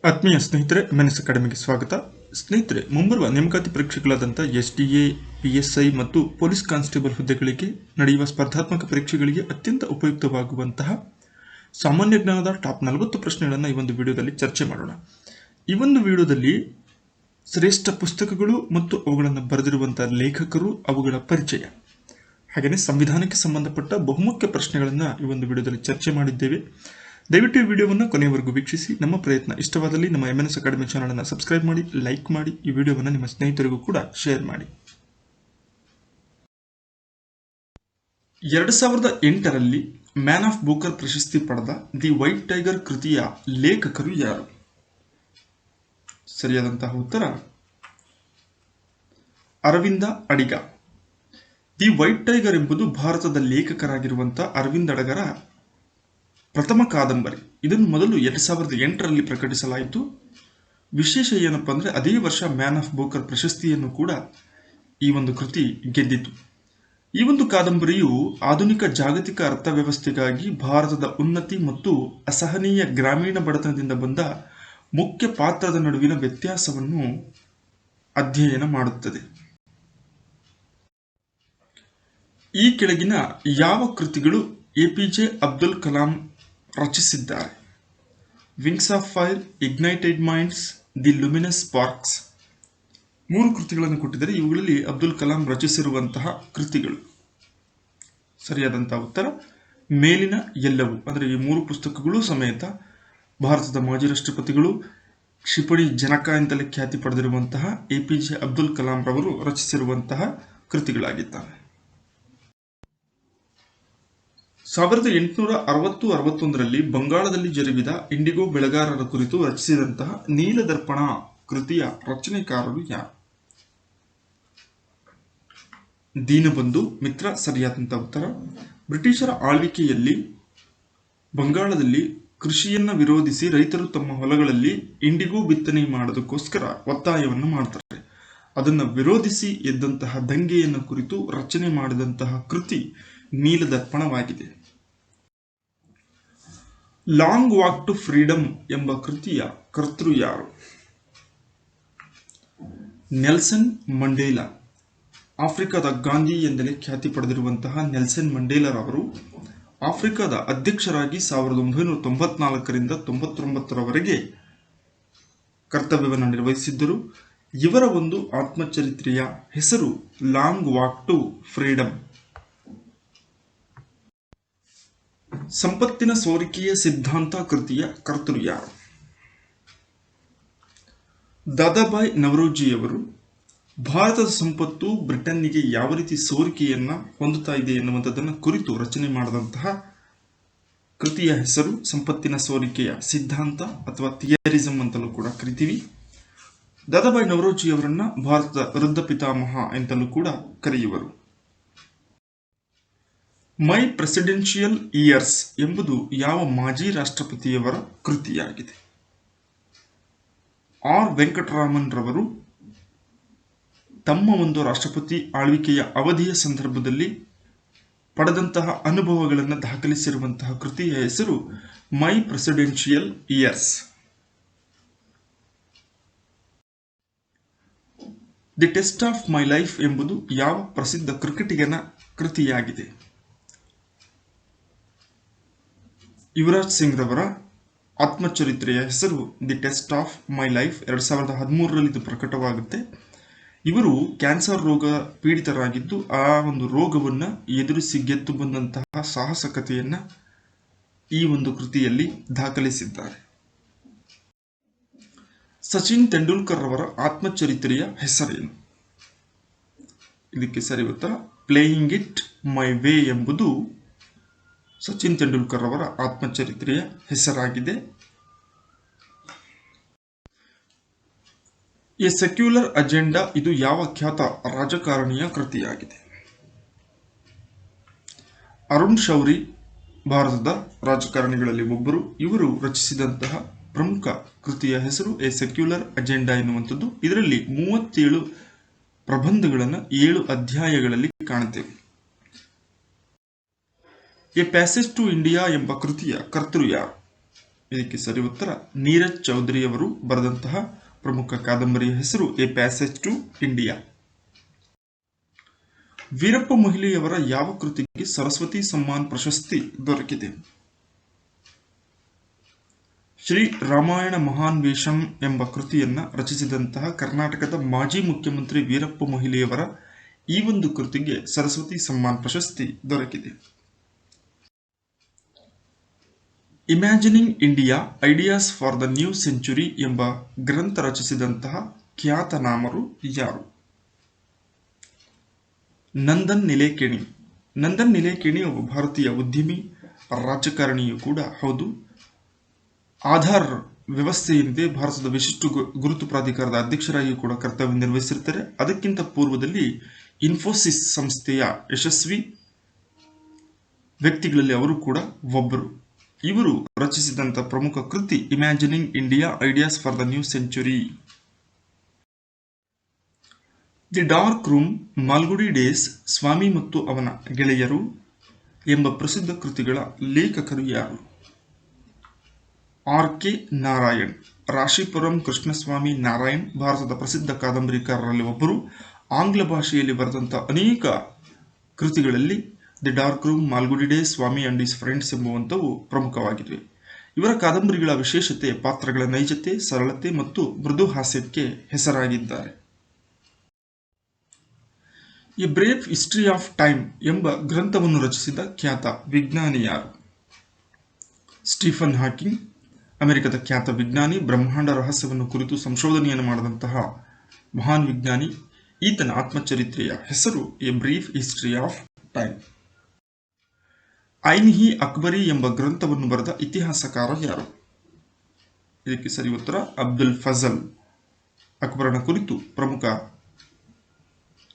ಆತ್ಮೀಯ ಸ್ನೇಹಿತರೆ, ಮೆನಸ್ ಅಕಾಡೆಮಿಗೆ ಸ್ವಾಗತ. ಸ್ನೇಹಿತರೆ, ಮುಂಬರುವ ನೇಮಕಾತಿ ಪರೀಕ್ಷೆಗಳಾದಂಥ SDA, PSI ಮತ್ತು ಪೊಲೀಸ್ ಕಾನ್ಸ್ಟೇಬಲ್ ಹುದ್ದೆಗಳಿಗೆ ನಡೆಯುವ ಸ್ಪರ್ಧಾತ್ಮಕ ಪರೀಕ್ಷೆಗಳಿಗೆ ಅತ್ಯಂತ ಉಪಯುಕ್ತವಾಗುವಂತಹ ಸಾಮಾನ್ಯ ಜ್ಞಾನದ ಟಾಪ್ 40 ಪ್ರಶ್ನೆಗಳನ್ನು ಈ ಒಂದು ವಿಡಿಯೋದಲ್ಲಿ ಚರ್ಚೆ ಮಾಡೋಣ. ಈ ಒಂದು ವಿಡಿಯೋದಲ್ಲಿ ಶ್ರೇಷ್ಠ ಪುಸ್ತಕಗಳು ಮತ್ತು ಅವುಗಳನ್ನು ಬರೆದಿರುವಂತಹ ಲೇಖಕರು, ಅವುಗಳ ಪರಿಚಯ, ಹಾಗೆಯೇ ಸಂವಿಧಾನಕ್ಕೆ ಸಂಬಂಧಪಟ್ಟ ಬಹುಮುಖ್ಯ ಪ್ರಶ್ನೆಗಳನ್ನು ಈ ಒಂದು ವಿಡಿಯೋದಲ್ಲಿ ಚರ್ಚೆ ಮಾಡಿದ್ದೇವೆ. ದಯವಿಟ್ಟು ಈ ವಿಡಿಯೋವನ್ನು ಕೊನೆಯವರೆಗೂ ವೀಕ್ಷಿಸಿ. ನಮ್ಮ ಪ್ರಯತ್ನ ಇಷ್ಟವಾದಲ್ಲಿ ನಮ್ಮ MNS ಅಕಾಡೆಮಿ ಚಾನಲ್ ಅನ್ನು ಸಬ್ಸ್ಕ್ರೈಬ್ ಮಾಡಿ, ಲೈಕ್ ಮಾಡಿ, ಈ ವಿಡಿಯೋವನ್ನು ನಿಮ್ಮ ಸ್ನೇಹಿತರಿಗೂ ಕೂಡ ಶೇರ್ ಮಾಡಿ. 2008ರಲ್ಲಿ ಮ್ಯಾನ್ ಆಫ್ ಬೂಕರ್ ಪ್ರಶಸ್ತಿ ಪಡೆದ ದಿ ವೈಟ್ ಟೈಗರ್ ಕೃತಿಯ ಲೇಖಕರು ಯಾರು? ಸರಿಯಾದಂತಹ ಉತ್ತರ ಅರವಿಂದ ಅಡಿಗ. ದಿ ವೈಟ್ ಟೈಗರ್ ಎಂಬುದು ಭಾರತದ ಲೇಖಕರಾಗಿರುವಂತಹ ಅರವಿಂದ್ ಅಡಗರ ಪ್ರಥಮ ಕಾದಂಬರಿ. ಇದನ್ನು ಮೊದಲು 2008ರಲ್ಲಿ ಪ್ರಕಟಿಸಲಾಯಿತು. ವಿಶೇಷ ಏನಪ್ಪಾ ಅಂದ್ರೆ, ಅದೇ ವರ್ಷ ಮ್ಯಾನ್ ಆಫ್ ಬೂಕರ್ ಪ್ರಶಸ್ತಿಯನ್ನು ಕೂಡ ಈ ಒಂದು ಕೃತಿ ಗೆದ್ದಿತು. ಈ ಒಂದು ಕಾದಂಬರಿಯು ಆಧುನಿಕ ಜಾಗತಿಕ ಅರ್ಥವ್ಯವಸ್ಥೆಗಾಗಿ ಭಾರತದ ಉನ್ನತಿ ಮತ್ತು ಅಸಹನೀಯ ಗ್ರಾಮೀಣ ಬಡತನದಿಂದ ಬಂದ ಮುಖ್ಯ ಪಾತ್ರದ ನಡುವಿನ ವ್ಯತ್ಯಾಸವನ್ನು ಅಧ್ಯಯನ ಮಾಡುತ್ತದೆ. ಈ ಕೆಳಗಿನ ಯಾವ ಕೃತಿಗಳು APJ ಅಬ್ದುಲ್ ಕಲಾಂ ರಚಿಸಿದ್ದಾರೆ? Wings of fire, ignited minds, the luminous sparks. 3 ಕೃತಿಗಳನ್ನು ಕೊಟ್ಟಿದ್ದಾರೆ. ಇವುಗಳಲ್ಲಿ ಅಬ್ದುಲ್ ಕಲಾಂ ರಚಿಸಿರುವಂತಹ ಕೃತಿಗಳು. ಸರಿಯಾದಂತಹ ಉತ್ತರ ಮೇಲಿನ ಎಲ್ಲವೂ. ಅಂದರೆ ಈ 3 ಪುಸ್ತಕಗಳು ಸಮೇತ ಭಾರತದ ಮಾಜಿ ರಾಷ್ಟ್ರಪತಿಗಳು, ಕ್ಷಿಪಣಿ ಜನಕ ಎಂತಲೇ ಖ್ಯಾತಿ ಪಡೆದಿರುವಂತಹ APJ ಅಬ್ದುಲ್ ಕಲಾಂ ರವರು ರಚಿಸಿರುವಂತಹ ಕೃತಿಗಳಾಗಿದ್ದಾವೆ. 1860-61ರಲ್ಲಿ ಬಂಗಾಳದಲ್ಲಿ ಜರುಗಿದ ಇಂಡಿಗೋ ಬೆಳೆಗಾರರ ಕುರಿತು ರಚಿಸಿದಂತಹ ನೀಲದರ್ಪಣ ಕೃತಿಯ ರಚನೆಕಾರರು ಯಾರು? ದೀನಬಂಧು ಮಿತ್ರ. ಸರಿಯಾದಂತಹ ಉತ್ತರ. ಬ್ರಿಟಿಷರ ಆಳ್ವಿಕೆಯಲ್ಲಿ ಬಂಗಾಳದಲ್ಲಿ ಕೃಷಿಯನ್ನ ವಿರೋಧಿಸಿ ರೈತರು ತಮ್ಮ ಹೊಲಗಳಲ್ಲಿ ಇಂಡಿಗೋ ಬಿತ್ತನೆ ಮಾಡೋದಕ್ಕೋಸ್ಕರ ಒತ್ತಾಯವನ್ನು ಮಾಡ್ತಾರೆ. ಅದನ್ನು ವಿರೋಧಿಸಿ ಎದ್ದಂತಹ ದಂಗೆಯನ್ನು ಕುರಿತು ರಚನೆ ಮಾಡಿದಂತಹ ಕೃತಿ ನೀಲದರ್ಪಣವಾಗಿದೆ. ಲಾಂಗ್ ವಾಕ್ ಟು ಫ್ರೀಡಮ್ ಎಂಬ ಕೃತಿಯ ಕರ್ತೃ ಯಾರು? Nelson Mandela. ಆಫ್ರಿಕಾದ ಗಾಂಧಿ ಎಂದಲೇ ಖ್ಯಾತಿ ಪಡೆದಿರುವಂತಹ ನೆಲ್ಸನ್ ಮಂಡೇಲರವರು ಆಫ್ರಿಕಾದ ಅಧ್ಯಕ್ಷರಾಗಿ 1994ರಿಂದ 99ರವರೆಗೆ ಕರ್ತವ್ಯವನ್ನು ನಿರ್ವಹಿಸಿದ್ದರು. ಇವರ ಒಂದು ಆತ್ಮಚರಿತ್ರೆಯ ಹೆಸರು ಲಾಂಗ್ ವಾಕ್ ಟು ಫ್ರೀಡಮ್. ಸಂಪತ್ತಿನ ಸೋರಿಕೆಯ ಸಿದ್ಧಾಂತ ಕೃತಿಯ ಕರ್ತೃ ಯಾರು? ದಾದಾಬಾಯ್ ನವರೋಜಿಯವರು ಭಾರತದ ಸಂಪತ್ತು ಬ್ರಿಟನ್ನಿಗೆ ಯಾವ ರೀತಿ ಸೋರಿಕೆಯನ್ನ ಹೊಂದುತ್ತಾ ಇದೆ ಎನ್ನುವಂಥದ್ದನ್ನು ಕುರಿತು ರಚನೆ ಮಾಡಿದಂತಹ ಕೃತಿಯ ಹೆಸರು ಸಂಪತ್ತಿನ ಸೋರಿಕೆಯ ಸಿದ್ಧಾಂತ ಅಥವಾ ಥಿಯರಿಸಂ ಅಂತಲೂ ಕೂಡ ಕರಿತೀವಿ. ದಾದಾಬಾಯ್ ನವರೋಜಿಯವರನ್ನ ಭಾರತದ ವೃದ್ಧ ಪಿತಾಮಹ ಎಂತಲೂ ಕೂಡ ಕರೆಯುವರು. ಮೈ ಪ್ರೆಸಿಡೆನ್ಷಿಯಲ್ ಇಯರ್ಸ್ ಎಂಬುದು ಯಾವ ಮಾಜಿ ರಾಷ್ಟ್ರಪತಿಯವರ ಕೃತಿಯಾಗಿದೆ? R ವೆಂಕಟರಾಮನ್ ರವರು ತಮ್ಮ ಒಂದು ರಾಷ್ಟ್ರಪತಿ ಆಳ್ವಿಕೆಯ ಅವಧಿಯ ಸಂದರ್ಭದಲ್ಲಿ ಪಡೆದಂತಹ ಅನುಭವಗಳನ್ನು ದಾಖಲಿಸಿರುವಂತಹ ಕೃತಿಯ ಹೆಸರು my presidential years. The test of my life ಎಂಬುದು ಯಾವ ಪ್ರಸಿದ್ಧ ಕ್ರಿಕೆಟಿಗನ ಕೃತಿಯಾಗಿದೆ? ಯುವರಾಜ್ ಸಿಂಗ್ ರವರ ಆತ್ಮಚರಿತ್ರೆಯ ಹೆಸರು the test of my life. 2013ರಲ್ಲಿ ಇದು ಪ್ರಕಟವಾಗುತ್ತೆ. ಇವರು ಕ್ಯಾನ್ಸರ್ ರೋಗ ಪೀಡಿತರಾಗಿದ್ದು ಆ ಒಂದು ರೋಗವನ್ನು ಎದುರಿಸಿ ಗೆದ್ದು ಬಂದಂತಹ ಸಾಹಸಕತೆಯನ್ನ ಈ ಒಂದು ಕೃತಿಯಲ್ಲಿ ದಾಖಲಿಸಿದ್ದಾರೆ. ಸಚಿನ್ ತೆಂಡೂಲ್ಕರ್ ರವರ ಆತ್ಮಚರಿತ್ರೆಯ ಹೆಸರೇನು? ಇದಕ್ಕೆ ಸರಿ ಉತ್ತರ ಪ್ಲೇಯಿಂಗ್ ಇಟ್ ಮೈ ವೇ ಎಂಬುದು ಸಚಿನ್ ತೆಂಡೂಲ್ಕರ್ ಅವರ ಆತ್ಮಚರಿತ್ರೆಯ ಹೆಸರಾಗಿದೆ. ಎ ಸೆಕ್ಯುಲರ್ ಅಜೆಂಡಾ ಇದು ಯಾವ ಖ್ಯಾತ ರಾಜಕಾರಣಿಯ ಕೃತಿಯಾಗಿದೆ? ಅರುಣ್ ಶೌರಿ ಭಾರತದ ರಾಜಕಾರಣಿಗಳಲ್ಲಿ ಒಬ್ಬರು. ಇವರು ರಚಿಸಿದಂತಹ ಪ್ರಮುಖ ಕೃತಿಯ ಹೆಸರು ಎ ಸೆಕ್ಯುಲರ್ ಅಜೆಂಡಾ ಎನ್ನುವಂಥದ್ದು. ಇದರಲ್ಲಿ 37 ಪ್ರಬಂಧಗಳನ್ನು 7 ಅಧ್ಯಾಯಗಳಲ್ಲಿ ಕಾಣುತ್ತೇವೆ. ಎ ಪ್ಯಾಸೇಜ್ ಟು ಇಂಡಿಯಾ ಎಂಬ ಕೃತಿಯ ಕರ್ತೃ ಯಾರು? ಇದಕ್ಕೆ ಸರಿ ಉತ್ತರ ನೀರಜ್ ಚೌಧರಿಯವರು ಬರೆದಂತಹ ಪ್ರಮುಖ ಕಾದಂಬರಿಯ ಹೆಸರು a passage to India. Veerappa ಮೊಯ್ಲಿಯವರ ಯಾವ ಕೃತಿಗೆ ಸರಸ್ವತಿ ಸಮ್ಮಾನ್ ಪ್ರಶಸ್ತಿ ದೊರಕಿದೆ? ಶ್ರೀ ರಾಮಾಯಣ ಮಹಾನ್ವೇಷಂ ಎಂಬ ಕೃತಿಯನ್ನ ರಚಿಸಿದಂತಹ ಕರ್ನಾಟಕದ ಮಾಜಿ ಮುಖ್ಯಮಂತ್ರಿ ವೀರಪ್ಪ ಮೊಯ್ಲಿಯವರ ಈ ಒಂದು ಕೃತಿಗೆ ಸರಸ್ವತಿ ಸಮ್ಮಾನ್ ಪ್ರಶಸ್ತಿ ದೊರಕಿದೆ. Imagining India ideas for the new century ಎಂಬ ಗ್ರಂಥ ರಚಿಸಿದಂತಹ ಖ್ಯಾತನಾಮರು ಯಾರು? ನಂದನ್ ನಿಲೇಕೇಣಿ. ನಂದನ್ ನಿಲೇಕೇಣಿ ಒಬ್ಬ ಭಾರತೀಯ ಉದ್ಯಮಿ, ರಾಜಕಾರಣಿಯೂ ಕೂಡ ಹೌದು. ಆಧಾರ್ ವ್ಯವಸ್ಥೆ ಏನಿದೆ, ಭಾರತದ ವಿಶಿಷ್ಟ ಗುರುತು ಪ್ರಾಧಿಕಾರದ ಅಧ್ಯಕ್ಷರಾಗಿ ಕೂಡ ಕರ್ತವ್ಯ ನಿರ್ವಹಿಸಿರ್ತಾರೆ. ಅದಕ್ಕಿಂತ ಪೂರ್ವದಲ್ಲಿ ಇನ್ಫೋಸಿಸ್ ಸಂಸ್ಥೆಯ ಯಶಸ್ವಿ ವ್ಯಕ್ತಿಗಳಲ್ಲಿ ಅವರು ಕೂಡ ಒಬ್ಬರು. ಇವರು ರಚಿಸಿದಂಥ ಪ್ರಮುಖ ಕೃತಿ imagining India ideas for the new century. The dark room, Malgudi days, Swami ಮತ್ತು ಅವನ ಗೆಳೆಯರು ಎಂಬ ಪ್ರಸಿದ್ಧ ಕೃತಿಗಳ ಲೇಖಕರು ಯಾರು? R K Narayan. ರಾಶಿಪುರಂ ಕೃಷ್ಣಸ್ವಾಮಿ ನಾರಾಯಣ್ ಭಾರತದ ಪ್ರಸಿದ್ಧ ಕಾದಂಬರಿಕಾರರಲ್ಲಿ ಒಬ್ಬರು. ಆಂಗ್ಲ ಭಾಷೆಯಲ್ಲಿ ಬರೆದಂಥ ಅನೇಕ ಕೃತಿಗಳಲ್ಲಿ the dark room, Malgudi days, Swami and his friends ಎಂಬುವಂಥವು ಪ್ರಮುಖವಾಗಿವೆ. ಇವರ ಕಾದಂಬರಿಗಳ ವಿಶೇಷತೆ ಪಾತ್ರಗಳ ನೈಜತೆ, ಸರಳತೆ ಮತ್ತು ಮೃದು ಹಾಸ್ಯಕ್ಕೆ ಹೆಸರಾಗಿದ್ದಾರೆ. A brief history of time ಎಂಬ ಗ್ರಂಥವನ್ನು ರಚಿಸಿದ ಖ್ಯಾತ ವಿಜ್ಞಾನಿ ಯಾರು? Stephen Hawking. ಅಮೆರಿಕದ ಖ್ಯಾತ ವಿಜ್ಞಾನಿ, ಬ್ರಹ್ಮಾಂಡ ರಹಸ್ಯವನ್ನು ಕುರಿತು ಸಂಶೋಧನೆಯನ್ನು ಮಾಡಿದಂತಹ ಮಹಾನ್ ವಿಜ್ಞಾನಿ. ಈತನ ಆತ್ಮಚರಿತ್ರೆಯ ಹೆಸರು a brief history of time. Ain i Akbari ಎಂಬ ಗ್ರಂಥವನ್ನು ಬರೆದ ಇತಿಹಾಸಕಾರ ಯಾರು? ಇದಕ್ಕೆ ಸರಿ ಉತ್ತರ ಅಬ್ದುಲ್ ಫಜಲ್. ಅಕ್ಬರನ ಕುರಿತು ಪ್ರಮುಖ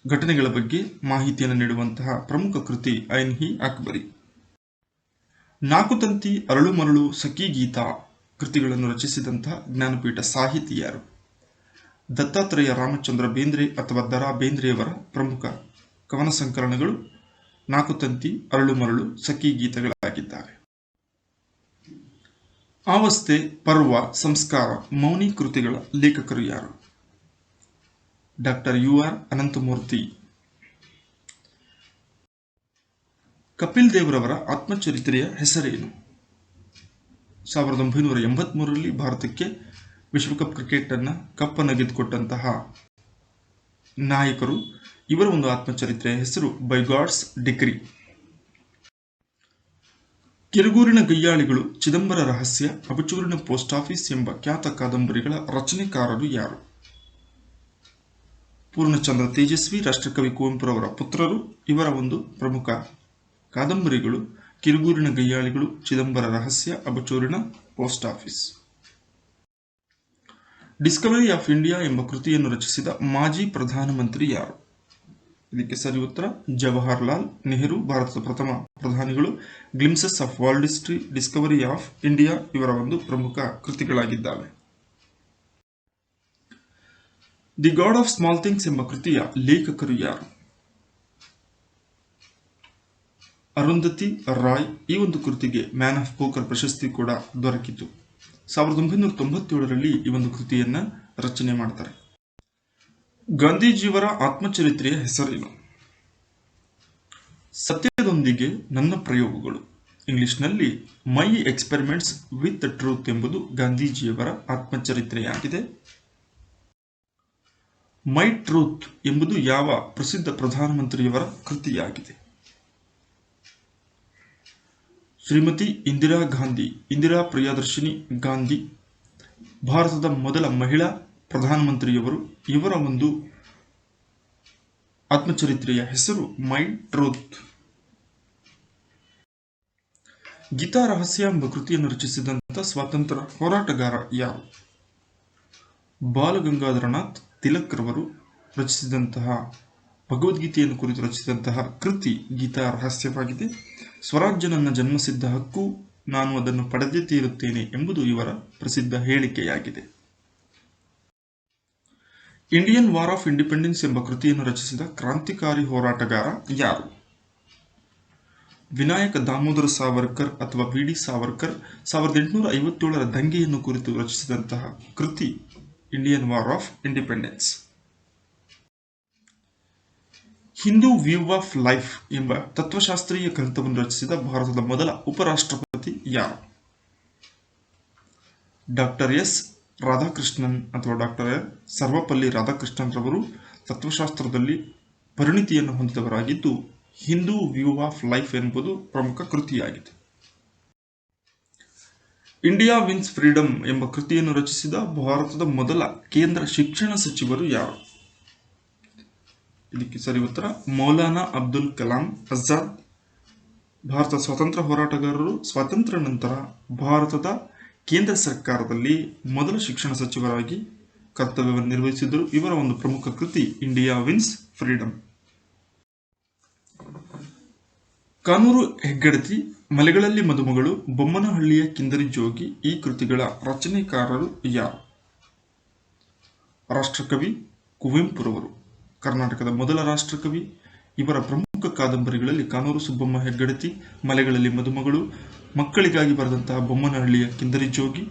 ಘಟನೆಗಳ ಬಗ್ಗೆ ಮಾಹಿತಿಯನ್ನು ನೀಡುವಂತಹ ಪ್ರಮುಖ ಕೃತಿ ಐನ್ ಹಿ ಅಕ್ಬರಿ. ನಾಕುತಂತಿ, ಅರಳು ಮರಳು, ಸಖಿ ಗೀತಾ ಕೃತಿಗಳನ್ನು ರಚಿಸಿದಂತಹ ಜ್ಞಾನಪೀಠ ಸಾಹಿತಿ ಯಾರು? ದತ್ತಾತ್ರೇಯ ರಾಮಚಂದ್ರ ಬೇಂದ್ರೆ ಅಥವಾ ದರಾ ಬೇಂದ್ರೆಯವರ ಪ್ರಮುಖ ಕವನ ಸಂಕಲನಗಳು ನಾಕುತಂತಿ, ಅರಳು ಮರಳು, ಸಖಿ ಗೀತಗಳಾಗಿದ್ದಾವೆ. ಆವಸ್ಥೆ, ಪರ್ವ, ಸಂಸ್ಕಾರ, ಮೌನಿ ಕೃತಿಗಳ ಲೇಖಕರು ಯಾರು? Doctor U R Ananthamurthy. Kapil ದೇವ್ರವರ ಆತ್ಮಚರಿತ್ರೆಯ ಹೆಸರೇನು? 1983ರಲ್ಲಿ ಭಾರತಕ್ಕೆ ವಿಶ್ವಕಪ್ ಕ್ರಿಕೆಟ್ ಅನ್ನ ಕಪ್ಪನ್ನು ಗೆದ್ದುಕೊಟ್ಟಂತಹ ನಾಯಕರು. ಇವರ ಒಂದು ಆತ್ಮಚರಿತ್ರೆಯ ಹೆಸರು ಬೈ ಗಾಡ್ಸ್ ಡಿಕ್ರಿ. ಕಿರುಗೂರಿನ ಗಯ್ಯಾಳಿಗಳು, ಚಿದಂಬರ ರಹಸ್ಯ, ಅಬಚೂರಿನ ಪೋಸ್ಟ್ ಆಫೀಸ್ ಎಂಬ ಖ್ಯಾತ ಕಾದಂಬರಿಗಳ ರಚನೆಕಾರರು ಯಾರು? ಪೂರ್ಣಚಂದ್ರ ತೇಜಸ್ವಿ, ರಾಷ್ಟ್ರಕವಿ ಕುವೆಂಪುರವರ ಪುತ್ರರು. ಇವರ ಒಂದು ಪ್ರಮುಖ ಕಾದಂಬರಿಗಳು ಕಿರುಗೂರಿನ ಗಯ್ಯಾಳಿಗಳು, ಚಿದಂಬರ ರಹಸ್ಯ, ಅಬಚೂರಿನ post office. Discovery of India ಎಂಬ ಕೃತಿಯನ್ನು ರಚಿಸಿದ ಮಾಜಿ ಪ್ರಧಾನಮಂತ್ರಿ ಯಾರು? ಇದಕ್ಕೆ ಸರಿ ಉತ್ತರ ಜವಾಹರ್ಲಾಲ್ ನೆಹರು. ಭಾರತದ ಪ್ರಥಮ ಪ್ರಧಾನಿಗಳು. Glimpses of world history, discovery of India ಇವರ ಒಂದು ಪ್ರಮುಖ ಕೃತಿಗಳಾಗಿದ್ದಾವೆ. The god of small things ಎಂಬ ಕೃತಿಯ ಲೇಖಕರು ಯಾರು? ಅರುಂಧತಿ ರಾಯ್. ಈ ಒಂದು ಕೃತಿಗೆ ಮ್ಯಾನ್ ಆಫ್ ಪೋಕರ್ ಪ್ರಶಸ್ತಿ ಕೂಡ ದೊರಕಿತು. 1997ರಲ್ಲಿ ಈ ಒಂದು ಕೃತಿಯನ್ನ ರಚನೆ ಮಾಡ್ತಾರೆ. ಗಾಂಧೀಜಿಯವರ ಆತ್ಮಚರಿತ್ರೆಯ ಹೆಸರೇನು? ಸತ್ಯದೊಂದಿಗೆ ನನ್ನ ಪ್ರಯೋಗಗಳು. ಇಂಗ್ಲಿಷ್ನಲ್ಲಿ ಮೈ ಎಕ್ಸ್ಪೆರಿಮೆಂಟ್ಸ್ ವಿತ್ ಟ್ರೂತ್ ಎಂಬುದು ಗಾಂಧೀಜಿಯವರ ಆತ್ಮಚರಿತ್ರೆಯಾಗಿದೆ. ಮೈ ಟ್ರೂತ್ ಎಂಬುದು ಯಾವ ಪ್ರಸಿದ್ಧ ಪ್ರಧಾನಮಂತ್ರಿಯವರ ಕೃತಿಯಾಗಿದೆ? ಶ್ರೀಮತಿ ಇಂದಿರಾ ಗಾಂಧಿ. ಇಂದಿರಾ ಪ್ರಿಯದರ್ಶಿನಿ ಗಾಂಧಿ ಭಾರತದ ಮೊದಲ ಮಹಿಳಾ ಪ್ರಧಾನಮಂತ್ರಿಯವರು. ಇವರ ಒಂದು ಆತ್ಮಚರಿತ್ರೆಯ ಹೆಸರು ಮೈ ಟ್ರೂತ್. ಗೀತಾ ರಹಸ್ಯ ಎಂಬ ಕೃತಿಯನ್ನು ರಚಿಸಿದಂಥ ಸ್ವಾತಂತ್ರ್ಯ ಹೋರಾಟಗಾರ ಯಾರು? ಬಾಲಗಂಗಾಧರನಾಥ್ ತಿಲಕ್ ರವರು ರಚಿಸಿದಂತಹ ಭಗವದ್ಗೀತೆಯನ್ನು ಕುರಿತು ರಚಿಸಿದಂತಹ ಕೃತಿ ಗೀತಾ ರಹಸ್ಯವಾಗಿದೆ. ಸ್ವರಾಜ್ಯ ನನ್ನ ಜನ್ಮಸಿದ್ಧ ಹಕ್ಕು, ನಾನು ಅದನ್ನು ಪಡೆದೇ ತೀರುತ್ತೇನೆ ಎಂಬುದು ಇವರ ಪ್ರಸಿದ್ಧ ಹೇಳಿಕೆಯಾಗಿದೆ. ಇಂಡಿಯನ್ ವಾರ್ ಆಫ್ ಇಂಡಿಪೆಂಡೆನ್ಸ್ ಎಂಬ ಕೃತಿಯನ್ನು ರಚಿಸಿದ ಕ್ರಾಂತಿಕಾರಿ ಹೋರಾಟಗಾರ ಯಾರು? ವಿನಾಯಕ ದಾಮೋದರ ಸಾವರ್ಕರ್ ಅಥವಾ ವಿ.ಡಿ. ಸಾವರ್ಕರ್ 1857ರ ದಂಗೆಯನ್ನು ಕುರಿತು ರಚಿಸಿದಂತಹ ಕೃತಿ Indian war of independence. Hindu view of life ಎಂಬ ತತ್ವಶಾಸ್ತ್ರೀಯ ಗ್ರಂಥವನ್ನು ರಚಿಸಿದ ಭಾರತದ ಮೊದಲ ಉಪರಾಷ್ಟ್ರಪತಿ ಯಾರು? ಡಾಕ್ಟರ್ ಎಸ್ ರಾಧಾಕೃಷ್ಣನ್ ಅಥವಾ ಡಾಕ್ಟರ್ ಸರ್ವಪಲ್ಲಿ ರಾಧಾಕೃಷ್ಣನ್ ರವರು ತತ್ವಶಾಸ್ತ್ರದಲ್ಲಿ ಪರಿಣಿತಿಯನ್ನು ಹೊಂದಿದವರಾಗಿದ್ದು, ಹಿಂದೂ ವ್ಯೂ ಆಫ್ ಲೈಫ್ ಎಂಬುದು ಪ್ರಮುಖ ಕೃತಿಯಾಗಿದೆ. ಇಂಡಿಯಾ ವಿನ್ಸ್ ಫ್ರೀಡಮ್ ಎಂಬ ಕೃತಿಯನ್ನು ರಚಿಸಿದ ಭಾರತದ ಮೊದಲ ಕೇಂದ್ರ ಶಿಕ್ಷಣ ಸಚಿವರು ಯಾರು? ಇದಕ್ಕೆ ಸರಿ ಉತ್ತರ ಮೌಲಾನಾ ಅಬ್ದುಲ್ ಕಲಾಂ ಆಜಾದ್. ಭಾರತದ ಸ್ವಾತಂತ್ರ್ಯ ಹೋರಾಟಗಾರರು. ಸ್ವಾತಂತ್ರ್ಯ ನಂತರ ಭಾರತದ ಕೇಂದ್ರ ಸರ್ಕಾರದಲ್ಲಿ ಮೊದಲ ಶಿಕ್ಷಣ ಸಚಿವರಾಗಿ ಕರ್ತವ್ಯವನ್ನು ನಿರ್ವಹಿಸಿದರು. ಇವರ ಒಂದು ಪ್ರಮುಖ ಕೃತಿ India wins freedom. Kanooru Heggaditi, Malegalalli Madumagalu, ಬೊಮ್ಮನಹಳ್ಳಿಯ ಕಿಂದರಿ ಜೋಗಿ ಈ ಕೃತಿಗಳ ರಚನೆಕಾರರು ಯಾರು? ರಾಷ್ಟ್ರಕವಿ ಕುವೆಂಪುರವರು, ಕರ್ನಾಟಕದ ಮೊದಲ ರಾಷ್ಟ್ರಕವಿ. ಇವರ ಪ್ರಮುಖ ಕಾದಂಬರಿಗಳಲ್ಲಿ ಕಾನೂರು ಸುಬ್ಬಮ್ಮ ಹೆಗ್ಗಡತಿ, ಮಲೆಗಳಲ್ಲಿ ಮದುಮಗಳು, ಮಕ್ಕಳಿಗಾಗಿ ಬರೆದಂತಹ ಬೊಮ್ಮನಹಳ್ಳಿಯ ಕಿಂದರಿ ಜೋಗಿ,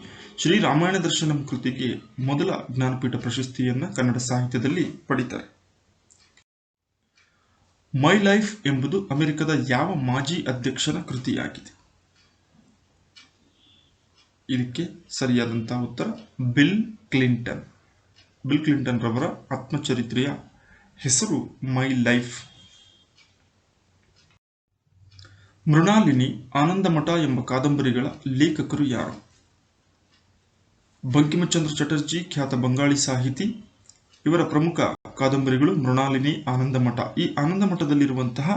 ಶ್ರೀ ರಾಮಾಯಣ ದರ್ಶನಂ ಕೃತಿಗೆ ಮೊದಲ ಜ್ಞಾನಪೀಠ ಪ್ರಶಸ್ತಿಯನ್ನು ಕನ್ನಡ ಸಾಹಿತ್ಯದಲ್ಲಿ ಪಡಿತಾರೆ. ಮೈ ಲೈಫ್ ಎಂಬುದು ಅಮೆರಿಕದ ಯಾವ ಮಾಜಿ ಅಧ್ಯಕ್ಷನ ಕೃತಿಯಾಗಿದೆ? ಇದಕ್ಕೆ ಸರಿಯಾದಂತಹ ಉತ್ತರ ಬಿಲ್ ಕ್ಲಿಂಟನ್. ಬಿಲ್ ಕ್ಲಿಂಟನ್ ರವರ ಆತ್ಮಚರಿತ್ರೆಯ ಹೆಸರು ಮೈ ಲೈಫ್. ಮೃಣಾಲಿನಿ, ಆನಂದಮಠ ಎಂಬ ಕಾದಂಬರಿಗಳ ಲೇಖಕರು ಯಾರು? ಬಂಕಿಮಚಂದ್ರ ಚಟರ್ಜಿ, ಖ್ಯಾತ ಬಂಗಾಳಿ ಸಾಹಿತಿ. ಇವರ ಪ್ರಮುಖ ಕಾದಂಬರಿಗಳು ಮೃಣಾಲಿನಿ, ಆನಂದಮಠ. ಈ ಆನಂದಮಠದಲ್ಲಿರುವಂತಹ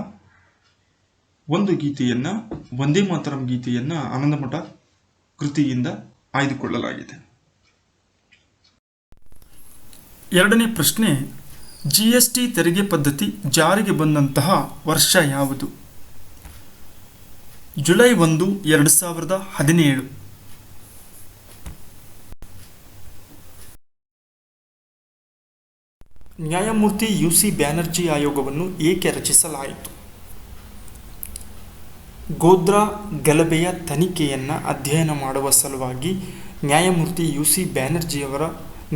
ಒಂದು ಗೀತೆಯನ್ನ, ವಂದೇ ಮಾತರಂ ಗೀತೆಯನ್ನ ಆನಂದಮಠ ಕೃತಿಯಿಂದ ಆಯ್ದುಕೊಳ್ಳಲಾಗಿದೆ. ಎರಡನೇ ಪ್ರಶ್ನೆ, ಜಿಎಸ್ಟಿ ತೆರಿಗೆ ಪದ್ಧತಿ ಜಾರಿಗೆ ಬಂದಂತಹ ವರ್ಷ ಯಾವುದು? ಜುಲೈ 1, 2017. ನ್ಯಾಯಮೂರ್ತಿ ಯು.ಸಿ. ಬ್ಯಾನರ್ಜಿ ಆಯೋಗವನ್ನು ಏಕೆ ರಚಿಸಲಾಯಿತು? ಗೋಧ್ರಾ ಗಲಭೆಯ ತನಿಖೆಯನ್ನು ಅಧ್ಯಯನ ಮಾಡುವ ಸಲುವಾಗಿ ನ್ಯಾಯಮೂರ್ತಿ ಯು.ಸಿ. ಬ್ಯಾನರ್ಜಿಯವರ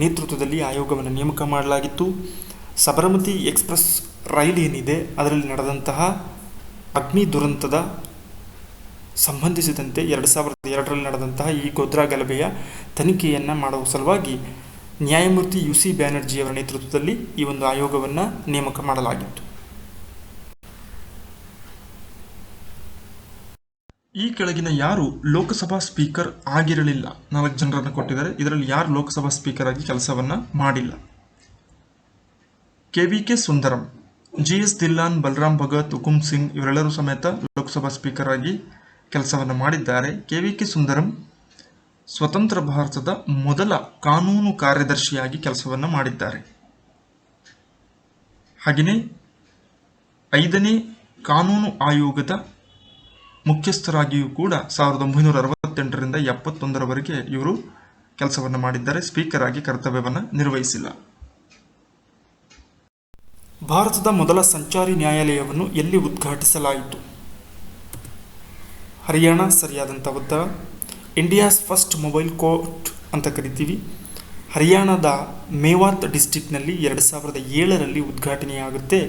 ನೇತೃತ್ವದಲ್ಲಿ ಆಯೋಗವನ್ನು ನೇಮಕ ಮಾಡಲಾಗಿತ್ತು. ಸಬರಮತಿ ಎಕ್ಸ್ಪ್ರೆಸ್ ರೈಲು ಏನಿದೆ ಅದರಲ್ಲಿ ನಡೆದಂತಹ ಅಗ್ನಿ ದುರಂತದ ಸಂಬಂಧಿಸಿದಂತೆ 2002ರಲ್ಲಿ ನಡೆದಂತಹ ಈ ಗೋಧ್ರಾ ಗಲಭೆಯ ತನಿಖೆಯನ್ನು ಮಾಡುವ ಸಲುವಾಗಿ ನ್ಯಾಯಮೂರ್ತಿ ಯು.ಸಿ. ಬ್ಯಾನರ್ಜಿಯವರ ನೇತೃತ್ವದಲ್ಲಿ ಈ ಒಂದು ಆಯೋಗವನ್ನು ನೇಮಕ ಮಾಡಲಾಗಿತ್ತು. ಈ ಕೆಳಗಿನ ಯಾರು ಲೋಕಸಭಾ ಸ್ಪೀಕರ್ ಆಗಿರಲಿಲ್ಲ? 4 ಜನರನ್ನು ಕೊಟ್ಟಿದ್ದಾರೆ. ಇದರಲ್ಲಿ ಯಾರು ಲೋಕಸಭಾ ಸ್ಪೀಕರ್ ಆಗಿ ಕೆಲಸವನ್ನ ಮಾಡಿಲ್ಲ? ಕೆ.ವಿ.ಕೆ. ಸುಂದರಂ, ಜಿ.ಎಸ್. ಧಿಲ್ಲಾನ್, ಬಲರಾಮ್ ಭಗತ್, ಹುಕುಂ ಸಿಂಗ್ ಇವರೆಲ್ಲರೂ ಸಮೇತ ಲೋಕಸಭಾ ಸ್ಪೀಕರ್ ಆಗಿ ಕೆಲಸವನ್ನು ಮಾಡಿದ್ದಾರೆ. ಕೆ.ವಿ.ಕೆ. ಸುಂದರಂ ಸ್ವತಂತ್ರ ಭಾರತದ ಮೊದಲ ಕಾನೂನು ಕಾರ್ಯದರ್ಶಿಯಾಗಿ ಕೆಲಸವನ್ನು ಮಾಡಿದ್ದಾರೆ. ಹಾಗೆಯೇ 5ನೇ ಕಾನೂನು ಆಯೋಗದ ಮುಖ್ಯಸ್ಥರಾಗಿಯೂ ಕೂಡ 1968ರಿಂದ 71ರವರೆಗೆ ಇವರು ಕೆಲಸವನ್ನು ಮಾಡಿದ್ದಾರೆ. ಸ್ಪೀಕರ್ ಆಗಿ ಕರ್ತವ್ಯವನ್ನು ನಿರ್ವಹಿಸಿಲ್ಲ. ಭಾರತದ ಮೊದಲ ಸಂಚಾರಿ ನ್ಯಾಯಾಲಯವನ್ನು ಎಲ್ಲಿ ಉದ್ಘಾಟಿಸಲಾಯಿತು? ಹರಿಯಾಣ ಸರಿಯಾದಂಥ ಉತ್ತರ. ಇಂಡಿಯಾಸ್ ಫಸ್ಟ್ ಮೊಬೈಲ್ ಕೋರ್ಟ್ ಅಂತ ಕರಿತೀವಿ. ಹರಿಯಾಣದ ಮೇವಾತ್ ಡಿಸ್ಟ್ರಿಕ್ಟ್ನಲ್ಲಿ 2007ರಲ್ಲಿ ಉದ್ಘಾಟನೆಯಾಗುತ್ತೆ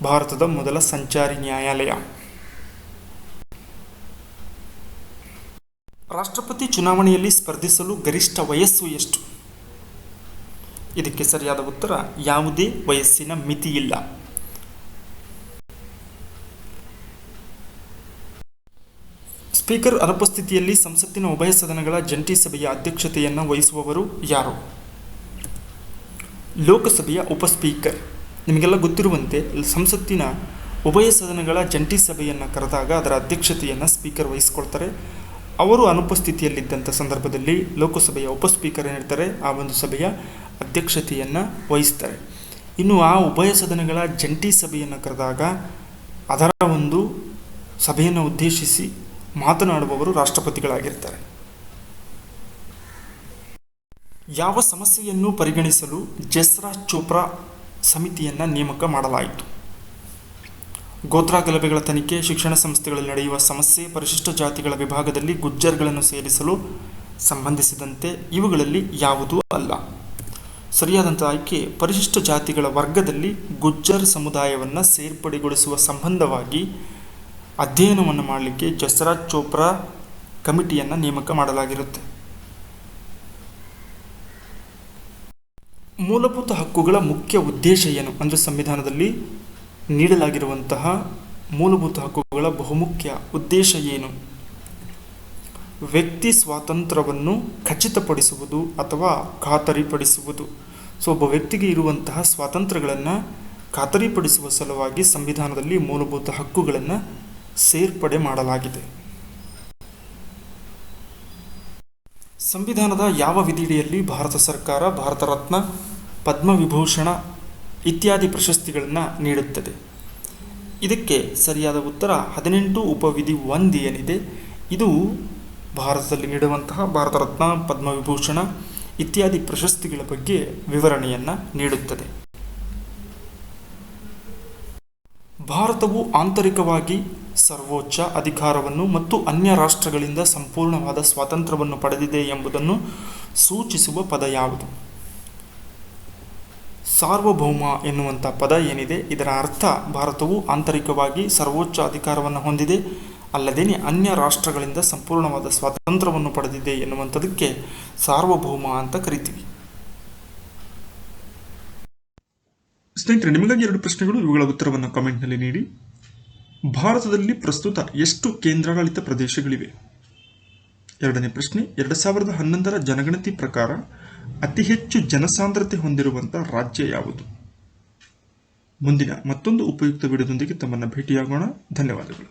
ಭಾರತದ ಮೊದಲ ಸಂಚಾರಿ ನ್ಯಾಯಾಲಯ. ರಾಷ್ಟ್ರಪತಿ ಚುನಾವಣೆಯಲ್ಲಿ ಸ್ಪರ್ಧಿಸಲು ಗರಿಷ್ಠ ವಯಸ್ಸು ಎಷ್ಟು? ಇದಕ್ಕೆ ಸರಿಯಾದ ಉತ್ತರ ಯಾವುದೇ ವಯಸ್ಸಿನ ಮಿತಿ ಇಲ್ಲ. ಸ್ಪೀಕರ್ ಅನುಪಸ್ಥಿತಿಯಲ್ಲಿ ಸಂಸತ್ತಿನ ಉಭಯ ಸದನಗಳ ಜಂಟಿ ಸಭೆಯ ಅಧ್ಯಕ್ಷತೆಯನ್ನು ವಹಿಸುವವರು ಯಾರು? ಲೋಕಸಭೆಯ ಉಪಸ್ಪೀಕರ್. ನಿಮಗೆಲ್ಲ ಗೊತ್ತಿರುವಂತೆ ಸಂಸತ್ತಿನ ಉಭಯ ಸದನಗಳ ಜಂಟಿ ಸಭೆಯನ್ನು ಕರೆದಾಗ ಅದರ ಅಧ್ಯಕ್ಷತೆಯನ್ನು ಸ್ಪೀಕರ್ ವಹಿಸಿಕೊಳ್ತಾರೆ. ಅವರು ಅನುಪಸ್ಥಿತಿಯಲ್ಲಿದ್ದಂಥ ಸಂದರ್ಭದಲ್ಲಿ ಲೋಕಸಭೆಯ ಉಪಸ್ಪೀಕರ್ ಏನಿರ್ತಾರೆ ಆ ಒಂದು ಸಭೆಯ ಅಧ್ಯಕ್ಷತೆಯನ್ನು ವಹಿಸ್ತಾರೆ. ಇನ್ನು ಆ ಉಭಯ ಸದನಗಳ ಜಂಟಿ ಸಭೆಯನ್ನು ಕರೆದಾಗ ಅದರ ಒಂದು ಸಭೆಯನ್ನು ಉದ್ದೇಶಿಸಿ ಮಾತನಾಡುವವರು ರಾಷ್ಟ್ರಪತಿಗಳಾಗಿರ್ತಾರೆ. ಯಾವ ಸಮಸ್ಯೆಯನ್ನು ಪರಿಗಣಿಸಲು ಜಸ್ರಾಜ್ ಚೋಪ್ರಾ ಸಮಿತಿಯನ್ನು ನೇಮಕ ಮಾಡಲಾಯಿತು? ಗೋತ್ರ ಗಲಭೆಗಳ ತನಿಖೆ, ಶಿಕ್ಷಣ ಸಂಸ್ಥೆಗಳಲ್ಲಿ ನಡೆಯುವ ಸಮಸ್ಯೆ, ಪರಿಶಿಷ್ಟ ಜಾತಿಗಳ ವಿಭಾಗದಲ್ಲಿ ಗುಜ್ಜರ್ಗಳನ್ನು ಸೇರಿಸಲು ಸಂಬಂಧಿಸಿದಂತೆ ಇವುಗಳಲ್ಲಿ ಯಾವುದೂ ಅಲ್ಲ. ಸರಿಯಾದಂಥ ಆಯ್ಕೆ ಪರಿಶಿಷ್ಟ ಜಾತಿಗಳ ವರ್ಗದಲ್ಲಿ ಗುಜ್ಜರ್ ಸಮುದಾಯವನ್ನು ಸೇರ್ಪಡೆಗೊಳಿಸುವ ಸಂಬಂಧವಾಗಿ ಅಧ್ಯಯನವನ್ನು ಮಾಡಲಿಕ್ಕೆ ಜಸರಾಜ್ ಚೋಪ್ರಾ ಕಮಿಟಿಯನ್ನು ನೇಮಕ ಮಾಡಲಾಗಿರುತ್ತೆ. ಮೂಲಭೂತ ಹಕ್ಕುಗಳ ಮುಖ್ಯ ಉದ್ದೇಶ ಏನು ಅಂದರೆ ಸಂವಿಧಾನದಲ್ಲಿ ನೀಡಲಾಗಿರುವಂತಹ ಮೂಲಭೂತ ಹಕ್ಕುಗಳ ಬಹುಮುಖ್ಯ ಉದ್ದೇಶ ಏನು? ವ್ಯಕ್ತಿ ಸ್ವಾತಂತ್ರ್ಯವನ್ನು ಖಚಿತಪಡಿಸುವುದು ಅಥವಾ ಖಾತರಿಪಡಿಸುವುದು. ಸೊ ಒಬ್ಬ ವ್ಯಕ್ತಿಗೆ ಇರುವಂತಹ ಸ್ವಾತಂತ್ರ್ಯಗಳನ್ನು ಖಾತರಿಪಡಿಸುವ ಸಲುವಾಗಿ ಸಂವಿಧಾನದಲ್ಲಿ ಮೂಲಭೂತ ಹಕ್ಕುಗಳನ್ನು ಸೇರ್ಪಡೆ ಮಾಡಲಾಗಿದೆ. ಸಂವಿಧಾನದ ಯಾವ ವಿಧಿಯಡಿಯಲ್ಲಿ ಭಾರತ ಸರ್ಕಾರ ಭಾರತ ರತ್ನ, ಪದ್ಮವಿಭೂಷಣ ಇತ್ಯಾದಿ ಪ್ರಶಸ್ತಿಗಳನ್ನು ನೀಡುತ್ತದೆ? ಇದಕ್ಕೆ ಸರಿಯಾದ ಉತ್ತರ 18 ಉಪವಿಧಿ 1 ಏನಿದೆ ಇದು ಭಾರತದಲ್ಲಿ ನೀಡುವಂತಹ ಭಾರತ ರತ್ನ, ಪದ್ಮವಿಭೂಷಣ ಇತ್ಯಾದಿ ಪ್ರಶಸ್ತಿಗಳ ಬಗ್ಗೆ ವಿವರಣೆಯನ್ನು ನೀಡುತ್ತದೆ. ಭಾರತವು ಆಂತರಿಕವಾಗಿ ಸರ್ವೋಚ್ಚ ಅಧಿಕಾರವನ್ನು ಮತ್ತು ಅನ್ಯ ರಾಷ್ಟ್ರಗಳಿಂದ ಸಂಪೂರ್ಣವಾದ ಸ್ವಾತಂತ್ರ್ಯವನ್ನು ಪಡೆದಿದೆ ಎಂಬುದನ್ನು ಸೂಚಿಸುವ ಪದ ಯಾವುದು? ಸಾರ್ವಭೌಮ ಎನ್ನುವಂಥ ಪದ ಏನಿದೆ ಇದರ ಅರ್ಥ ಭಾರತವು ಆಂತರಿಕವಾಗಿ ಸರ್ವೋಚ್ಚ ಅಧಿಕಾರವನ್ನು ಹೊಂದಿದೆ, ಅಲ್ಲದೇನೆ ಅನ್ಯ ರಾಷ್ಟ್ರಗಳಿಂದ ಸಂಪೂರ್ಣವಾದ ಸ್ವಾತಂತ್ರ್ಯವನ್ನು ಪಡೆದಿದೆ ಎನ್ನುವಂಥದಕ್ಕೆ ಸಾರ್ವಭೌಮ ಅಂತ ಕರಿತೀವಿ. ಸ್ನೇಹಿತರೆ, ನಿಮಗಾಗಿ 2 ಪ್ರಶ್ನೆಗಳು, ಇವುಗಳ ಉತ್ತರವನ್ನು ಕಾಮೆಂಟ್ನಲ್ಲಿ ನೀಡಿ. ಭಾರತದಲ್ಲಿ ಪ್ರಸ್ತುತ ಎಷ್ಟು ಕೇಂದ್ರಾಡಳಿತ ಪ್ರದೇಶಗಳಿವೆ? ಎರಡನೇ ಪ್ರಶ್ನೆ, 2011ರ ಜನಗಣತಿ ಪ್ರಕಾರ ಅತಿ ಹೆಚ್ಚು ಜನಸಾಂದ್ರತೆ ಹೊಂದಿರುವಂತಹ ರಾಜ್ಯ ಯಾವುದು? ಮುಂದಿನ ಮತ್ತೊಂದು ಉಪಯುಕ್ತ ವಿಡಿಯೋದೊಂದಿಗೆ ತಮ್ಮನ್ನು ಭೇಟಿಯಾಗೋಣ. ಧನ್ಯವಾದಗಳು.